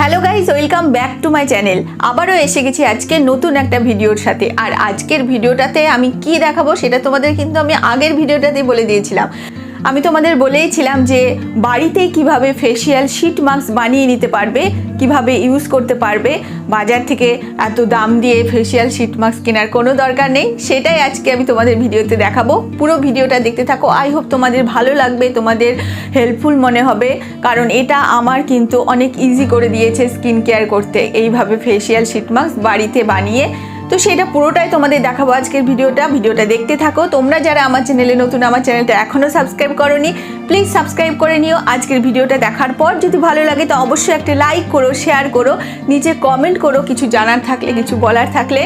Hello guys, welcome back to my channel. আবারও এসে গেছি আজকে নতুন একটা ভিডিওর সাথে। আর আজকের ভিডিওটাতে আমি কি দেখাবো সেটা তোমাদের কিন্তু আমি আগের ভিডিওটাতে বলে দিয়েছিলাম। আমি তোমাদের বলেইছিলাম যে বাড়িতে কিভাবে ফেসিয়াল শিট মাস্ক বানিয়ে নিতে পারবে, কিভাবে ইউজ করতে পারবে। বাজার থেকে এত দাম দিয়ে ফেসিয়াল শিট মাস্ক কেনার কোনো দরকার নেই, সেটাই আজকে আমি তোমাদের ভিডিওতে দেখাবো। পুরো ভিডিওটা দেখতে থাকো। আই হোপ তোমাদের ভালো লাগবে, তোমাদের হেল্পফুল মনে হবে, কারণ এটা আমার কিন্তু অনেক ইজি করে দিয়েছে স্কিন কেয়ার করতে, এইভাবে ফেসিয়াল শিট মাস্ক বাড়িতে বানিয়ে। তো সেটা পুরোটাই তোমাদের দেখাবো আজকের ভিডিওটা দেখতে থাকো। তোমরা যারা আমার চ্যানেলে নতুন, আমার চ্যানেলটা এখনও সাবস্ক্রাইব করোনি, প্লিজ সাবস্ক্রাইব করে নিও। আজকের ভিডিওটা দেখার পর যদি ভালো লাগে তো অবশ্যই একটা লাইক করো, শেয়ার করো, নিচে কমেন্ট করো কিছু জানার থাকলে, কিছু বলার থাকলে।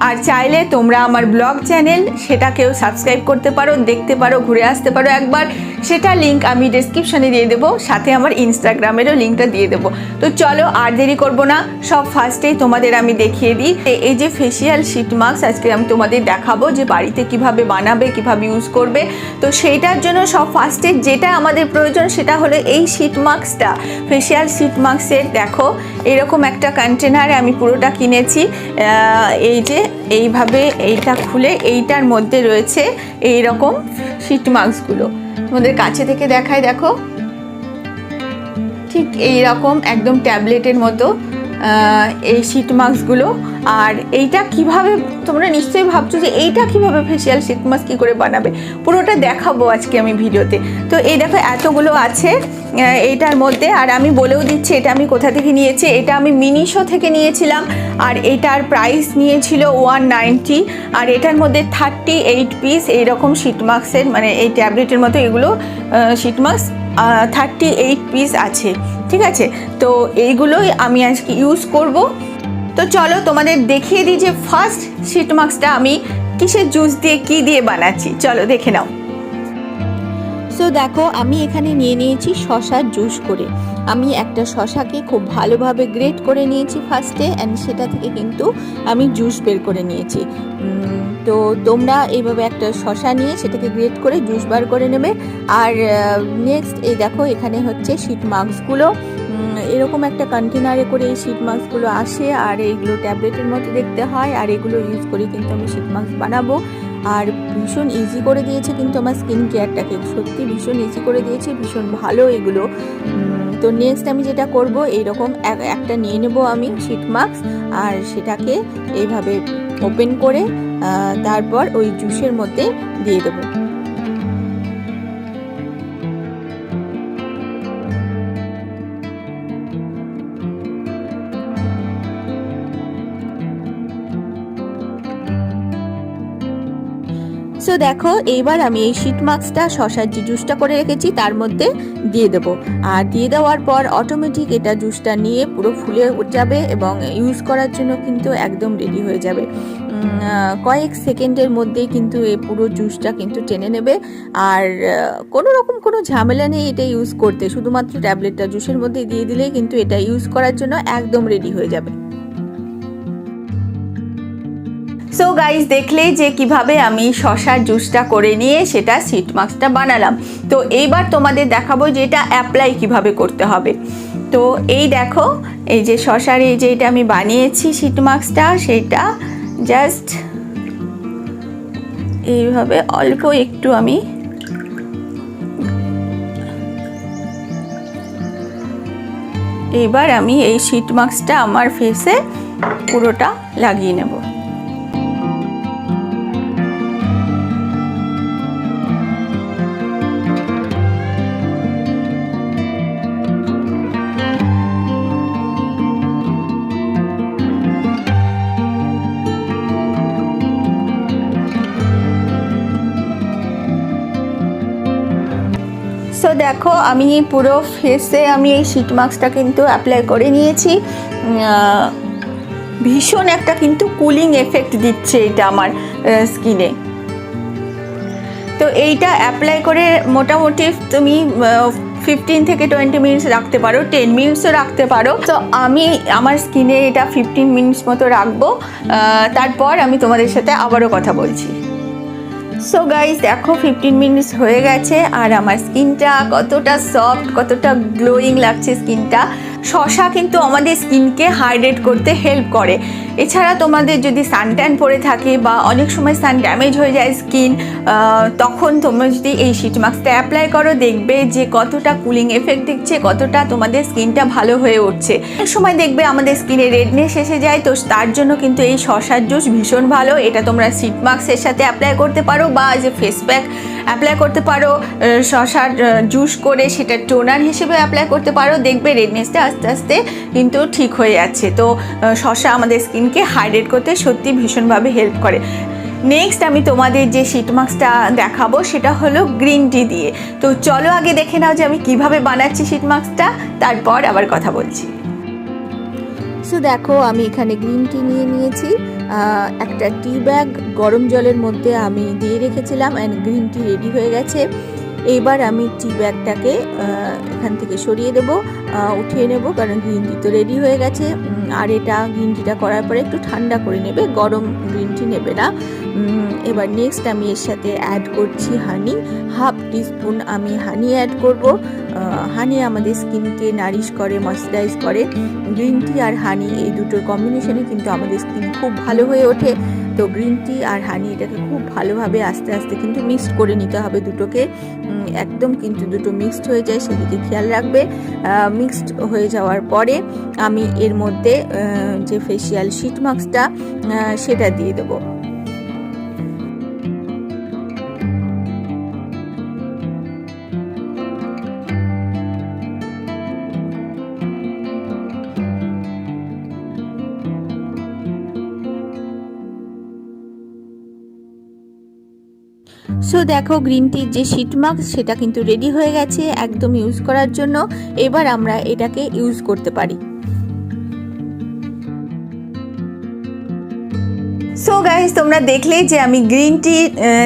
আর চাইলে তোমরা আমার ব্লগ চ্যানেল সেটাকেও সাবস্ক্রাইব করতে পারো, দেখতে পারো, ঘুরে আসতে পারো একবার। সেটা লিঙ্ক আমি ডেসক্রিপশানে দিয়ে দেবো, সাথে আমার ইনস্টাগ্রামেরও লিঙ্কটা দিয়ে দেবো। তো চলো আর দেরি করবো না, সব ফার্স্টেই তোমাদের আমি দেখিয়ে দিই। এই যে ফেসিয়াল শিট মাস্ক আজকে আমি তোমাদের দেখাবো যে বাড়িতে কিভাবে বানাবে, কিভাবে ইউজ করবে। তো সেইটার জন্য সব ফার্স্টে যেটা আমাদের প্রয়োজন সেটা হলো এই শিট মাস্কটা। ফেসিয়াল শিট মাস্কের দেখো এরকম একটা কন্টেনারে আমি পুরোটা কিনেছি। এই যে এইভাবে এইটা খুলে এইটার মধ্যে রয়েছে এই রকম শিট মাস্কগুলো। তোমাদের কাছে থেকে দেখায়, দেখো ঠিক এই রকম একদম ট্যাবলেটের মতো এই শিট মাস্কগুলো। আর এইটা কিভাবে, তোমরা নিশ্চয়ই ভাবছো যে এইটা কিভাবে ফেসিয়াল শিট মাস্ক কী করে বানাবে, পুরোটা দেখাবো আজকে আমি ভিডিওতে। তো এই দেখো এতগুলো আছে এইটার মধ্যে। আর আমি বলেও দিচ্ছি এটা আমি কোথা থেকে নিয়েছি। এটা আমি মিনিশো থেকে নিয়েছিলাম, আর এটার প্রাইস নিয়েছিল 190। আর এটার মধ্যে 38 পিস এইরকম শিট মাস্কের, মানে এই ট্যাবলেটের মতো এগুলো শিট মাস্ক 38 পিস আছে, ঠিক আছে। তো এইগুলোই আমি আজকে ইউজ করব। তো চলো তোমাদের দেখিয়ে দিই যে ফার্স্ট শিট মাস্কটা আমি কিসের জুস দিয়ে কি দিয়ে বানাচ্ছি, চলো দেখে নাও। সো দেখো আমি এখানে নিয়ে নিয়েছি শশার জুস করে। আমি একটা শশাকে খুব ভালোভাবে গ্রেট করে নিয়েছি ফার্স্টে, অ্যান্ড সেটা থেকে কিন্তু আমি জুস বের করে নিয়েছি। তো তোমরা এইভাবে একটা শশা নিয়ে সেটাকে গ্রেট করে জুস বার করে নেবে। আর নেক্সট এই দেখো এখানে হচ্ছে শিট মাস্কগুলো, এরকম একটা কন্টেনারে করে এই শিট মাস্কগুলো আসে। আর এইগুলো ট্যাবলেটের মতো দেখতে হয়, আর এগুলো ইউজ করে কিন্তু আমি শিট মাস্ক বানাবো। আর ভীষণ ইজি করে দিয়েছে কিন্তু আমার স্কিন কেয়ারটাকে, সত্যি ভীষণ ইজি করে দিয়েছে, ভীষণ ভালো এগুলো। তো নেক্সট আমি যেটা করব, এইরকম একটা নিয়ে নেব আমি শিট মাস্ক, আর সেটাকে এইভাবে ওপেন করে তারপর ওই জুসের মধ্যে দিয়ে দেবো। সো দেখো এইবার আমি এই শিট মাস্কটা শশার যে জুসটা করে রেখেছি তার মধ্যে দিয়ে দেবো। আর দিয়ে দেওয়ার পর অটোমেটিক এটা জুসটা নিয়ে পুরো ফুলে যাবে এবং ইউজ করার জন্য কিন্তু একদম রেডি হয়ে যাবে। কয়েক সেকেন্ডের মধ্যেই কিন্তু এই পুরো জুসটা কিন্তু টেনে নেবে। আর কোনো রকম কোনো ঝামেলা নেই এটা ইউজ করতে, শুধুমাত্র ট্যাবলেটটা জুসের মধ্যে দিয়ে দিলেই কিন্তু এটা ইউজ করার জন্য একদম রেডি হয়ে যাবে। সো গাইজ দেখলেই যে কিভাবে আমি শশার জুসটা করে নিয়ে সেটা শিট মাস্কটা বানালাম। তো এইবার তোমাদের দেখাবো যে এটা অ্যাপ্লাই কিভাবে করতে হবে। তো এই দেখো এই যে শশার এই যে এটা আমি বানিয়েছি শিট মাস্কটা, সেইটা জাস্ট এইভাবে অল্প একটু আমি এইবার আমি এই শিট মাস্কটা আমার ফেসে পুরোটা লাগিয়ে নেব। সো দেখো আমি পুরো ফেসে আমি এই শিট মাস্কটা কিন্তু অ্যাপ্লাই করে নিয়েছি। ভীষণ একটা কিন্তু কুলিং এফেক্ট দিচ্ছে এটা আমার স্কিনে। তো এইটা অ্যাপ্লাই করে মোটামুটি তুমি 15 থেকে 20 মিনিটস রাখতে পারো, 10 মিনিটসও রাখতে পারো। তো আমি আমার স্কিনে এটা 15 মিনিটস মতো রাখবো, তারপর আমি তোমাদের সাথে আবারও কথা বলছি। সো গাইস দেখো 15 মিনিটস হয়ে গেছে, আর আমার স্কিনটা কতটা সফট, কতটা গ্লোয়িং লাগছে স্কিনটা। শসা কিন্তু আমাদের স্কিনকে হাইড্রেট করতে হেল্প করে। এছাড়া তোমাদের যদি সানট্যান পড়ে থাকে বা অনেক সময় সান ড্যামেজ হয়ে যায় স্কিন, তখন তোমরা যদি এই শিট মাস্কটা অ্যাপ্লাই করো দেখবে যে কতটা কুলিং এফেক্ট দিচ্ছে, কতটা তোমাদের স্কিনটা ভালো হয়ে উঠছে। অনেক সময় দেখবে আমাদের স্কিনে রেডনেস এসে যায়, তো তার জন্য কিন্তু এই শসার জুস ভীষণ ভালো। এটা তোমরা শিট মাস্কের সাথে অ্যাপ্লাই করতে পারো বা যে ফেস প্যাক অ্যাপ্লাই করতে পারো, শসার জুস করে সেটা টোনার হিসেবে অ্যাপ্লাই করতে পারো। দেখবে রেডনেসটা আস্তে আস্তে কিন্তু ঠিক হয়ে যাচ্ছে। তো শসা আমাদের স্কিনকে হাইড্রেট করতে সত্যি ভীষণভাবে হেল্প করে। নেক্সট আমি তোমাদের যে শিট মাস্কটা দেখাবো সেটা হলো গ্রিন টি দিয়ে। তো চলো আগে দেখে নাও যে আমি কিভাবে বানাচ্ছি শিট মাস্কটা, তারপর আবার কথা বলছি। সো দেখো আমি এখানে গ্রিন টি নিয়ে নিয়েছি। একটা টি ব্যাগ গরম জলের মধ্যে আমি দিয়ে রেখেছিলাম অ্যান্ড গ্রিন টি রেডি হয়ে গেছে। এবার আমি টি ব্যাগটাকে এখান থেকে সরিয়ে দেবো, উঠিয়ে নেব, কারণ গ্রিন টি তো রেডি হয়ে গেছে। আর এটা গ্রিন টিটা করার পরে একটু ঠান্ডা করে নেবে, গরম গ্রিন টি নেবে না। এবার নেক্সট আমি এর সাথে অ্যাড করছি হানি। 1/2 টিস্পুন আমি হানি অ্যাড করব। হানি আমাদের স্কিনকে নারিশ করে, ময়েশ্চারাইজ করে। গ্রিন টি আর হানি এই দুটোর কম্বিনেশনে কিন্তু আমাদের স্কিন খুব ভালো হয়ে ওঠে। তো গ্রিন টি আর হানি এটাকে খুব ভালোভাবে আস্তে আস্তে কিন্তু মিক্সড করে নিতে হবে দুটোকে, একদম কিন্তু দুটো মিক্সড হয়ে যায় সেদিকে খেয়াল রাখবে। মিক্সড হয়ে যাওয়ার পরে আমি এর মধ্যে যে ফেসিয়াল শিট মাস্কটা সেটা দিয়ে দেবো। সো দেখো গ্রিন টির যে শিট মাস্ক সেটা কিন্তু রেডি হয়ে গেছে একদম ইউজ করার জন্য। এবার আমরা এটাকে ইউজ করতে পারি। সো গাইস, তোমরা দেখলে যে আমি গ্রিন টি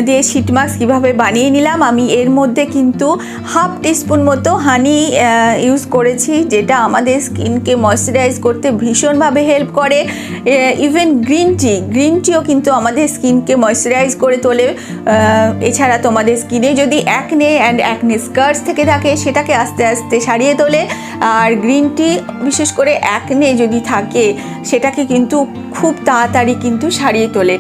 দিয়ে শিট মাস্ক কীভাবে বানিয়ে নিলাম। আমি এর মধ্যে কিন্তু 1/2 টিস্পুন মতো হানি ইউজ করেছি, যেটা আমাদের স্কিনকে ময়েশ্চারাইজ করতে ভীষণভাবে হেল্প করে। ইভেন গ্রিন টিও কিন্তু আমাদের স্কিনকে ময়েশ্চারাইজ করে তোলে। এছাড়া তোমাদের স্কিনে যদি অ্যাকনে স্কার্স থেকে থাকে সেটাকে আস্তে আস্তে সারিয়ে তোলে। আর গ্রিন টি বিশেষ করে অ্যাকনে যদি থাকে সেটাকে কিন্তু খুব তাড়াতাড়ি কিন্তু সারিয়ে তোলে।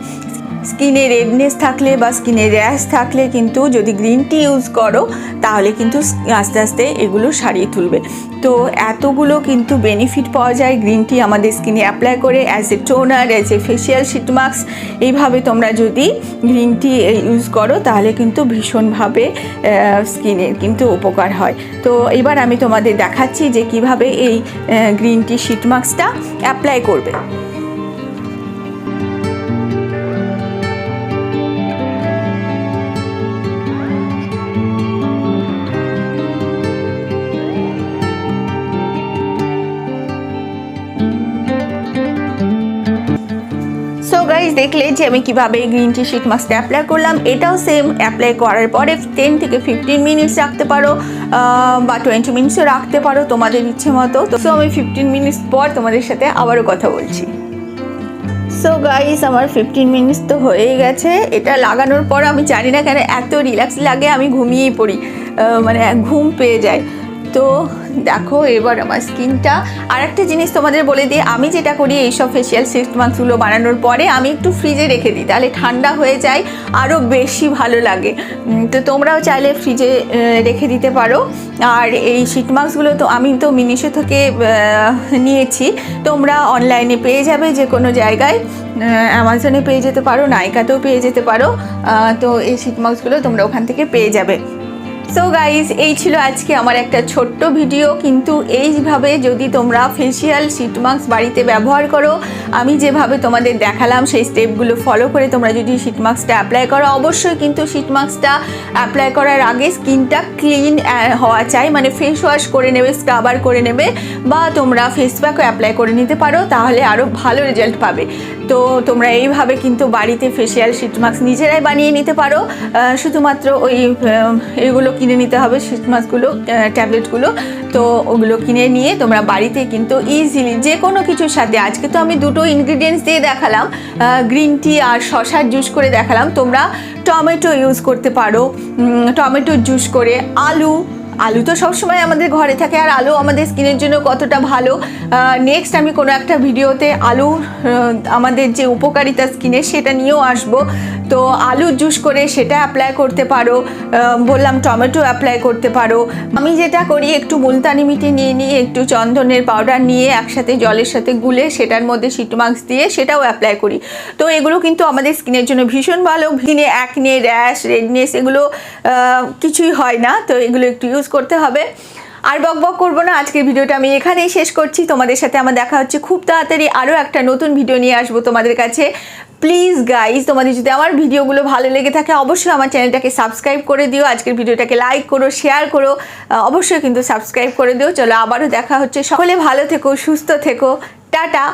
স্কিনে রেডনেস থাকলে বা স্কিনে র্যাশ থাকলে কিন্তু যদি গ্রিন টি ইউজ করো তাহলে কিন্তু আস্তে আস্তে এগুলো সারিয়ে তুলবে। তো এতগুলো কিন্তু বেনিফিট পাওয়া যায় গ্রিন টি আমাদের স্কিনে অ্যাপ্লাই করে, as a toner, as a facial sheet mask. এইভাবে তোমরা যদি গ্রিন টি ইউজ করো তাহলে কিন্তু ভীষণভাবে স্কিনের কিন্তু উপকার হয়। তো এবার আমি তোমাদের দেখাচ্ছি যে কিভাবে এই গ্রিন টি শিট মাস্কটা অ্যাপ্লাই করবে। সো গাইজ, দেখলে যে আমি কিভাবে গ্রিন টি শিট মাস্কটা অ্যাপ্লাই করলাম। এটাও সেম অ্যাপ্লাই করার পরে 10 থেকে 15 মিনিটস রাখতে পারো বা 20 মিনিটসও রাখতে পারো তোমাদের ইচ্ছে মতো। তো আমি 15 মিনিটস পর তোমাদের সাথে আবারও কথা বলছি। সো গাইস, আমার 15 মিনিটস তো হয়েই গেছে। এটা লাগানোর পর আমি জানি না কেন এত রিল্যাক্স লাগে, আমি ঘুমিয়েই পড়ি, মানে ঘুম পেয়ে যায়। তো দেখো এবার আমার স্কিনটা। আর একটা জিনিস তোমাদের বলে দিই, আমি যেটা করি এইসব ফেসিয়াল শিট মাস্কগুলো বানানোর পরে আমি একটু ফ্রিজে রেখে দিই, তাহলে ঠান্ডা হয়ে যায়, আরও বেশি ভালো লাগে। তো তোমরাও চাইলে ফ্রিজে রেখে দিতে পারো। আর এই শিট মাস্কগুলো তো আমি তো মিনিশো থেকে নিয়েছি, তোমরা অনলাইনে পেয়ে যাবে যে কোনো জায়গায়, অ্যামাজনে পেয়ে যেতে পারো, নাইকাতেও পেয়ে যেতে পারো। তো এই শিট মাস্কগুলো তোমরা ওখান থেকে পেয়ে যাবে। সো গাইজ, এই ছিল আজকে আমার একটা ছোট্ট ভিডিও। কিন্তু এইভাবে যদি তোমরা ফেসিয়াল শিট মাস্ক বাড়িতে ব্যবহার করো, আমি যেভাবে তোমাদের দেখালাম সেই স্টেপগুলো ফলো করে তোমরা যদি শিট মাস্কটা অ্যাপ্লাই করো, অবশ্যই কিন্তু শিট মাস্কটা অ্যাপ্লাই করার আগে স্কিনটা ক্লিন হওয়া চাই, মানে ফেস ওয়াশ করে নেবে, স্ক্রাবার করে নেবে, বা তোমরা ফেস প্যাকও অ্যাপ্লাই করে নিতে পারো, তাহলে আরও ভালো রেজাল্ট পাবে। তো তোমরা এইভাবে কিন্তু বাড়িতে ফেসিয়াল শিট মাস্ক নিজেরাই বানিয়ে নিতে পারো। শুধুমাত্র ওই এগুলো কিনে নিতে হবে, শিট মাস্কগুলো, ট্যাবলেটগুলো। তো ওগুলো কিনে নিয়ে তোমরা বাড়িতে কিন্তু ইজিলি যে কোনো কিছুর সাথে, আজকে তো আমি দুটো ইনগ্রিডিয়েন্টস দিয়ে দেখালাম, গ্রিন টি আর শসার জুস করে দেখালাম। তোমরা টমেটো ইউজ করতে পারো, টমেটোর জুস করে, আলু আলু তো সবসময় আমাদের ঘরে থাকে, আর আলু আমাদের স্কিনের জন্য কতটা ভালো নেক্সট আমি কোনো একটা ভিডিওতে আলু আমাদের যে উপকারিতা স্কিনের সেটা নিয়েও আসবো। তো আলুর জুস করে সেটা অ্যাপ্লাই করতে পারো, বললাম টমেটো অ্যাপ্লাই করতে পারো। আমি যেটা করি, একটু মুলতানি মিটি নিয়ে একটু চন্দনের পাউডার নিয়ে একসাথে জলের সাথে গুলে সেটার মধ্যে শিট মাস্ক দিয়ে সেটাও অ্যাপ্লাই করি। তো এগুলো কিন্তু আমাদের স্কিনের জন্য ভীষণ ভালো। স্কিনে অ্যাকনে, র্যাশ, রেডনেস এগুলো কিছুই হয় না। তো এগুলো একটু ইউজ করতে হবে। আর বক করবো না, আজকের ভিডিওটা আমি এখানেই শেষ করছি। তোমাদের সাথে আমার দেখা হচ্ছে খুব তাড়াতাড়ি, আরও একটা নতুন ভিডিও নিয়ে আসবো তোমাদের কাছে। প্লিজ গাইজ, তোমাদের যদি আমার ভিডিওগুলো ভালো লেগে থাকে অবশ্যই আমার চ্যানেলটাকে সাবস্ক্রাইব করে দিও, আজকের ভিডিওটাকে লাইক করো, শেয়ার করো, অবশ্যই কিন্তু সাবস্ক্রাইব করে দিও। চলো আবারও দেখা হচ্ছে। সকলে ভালো থেকো, সুস্থ থেকো, টাটা।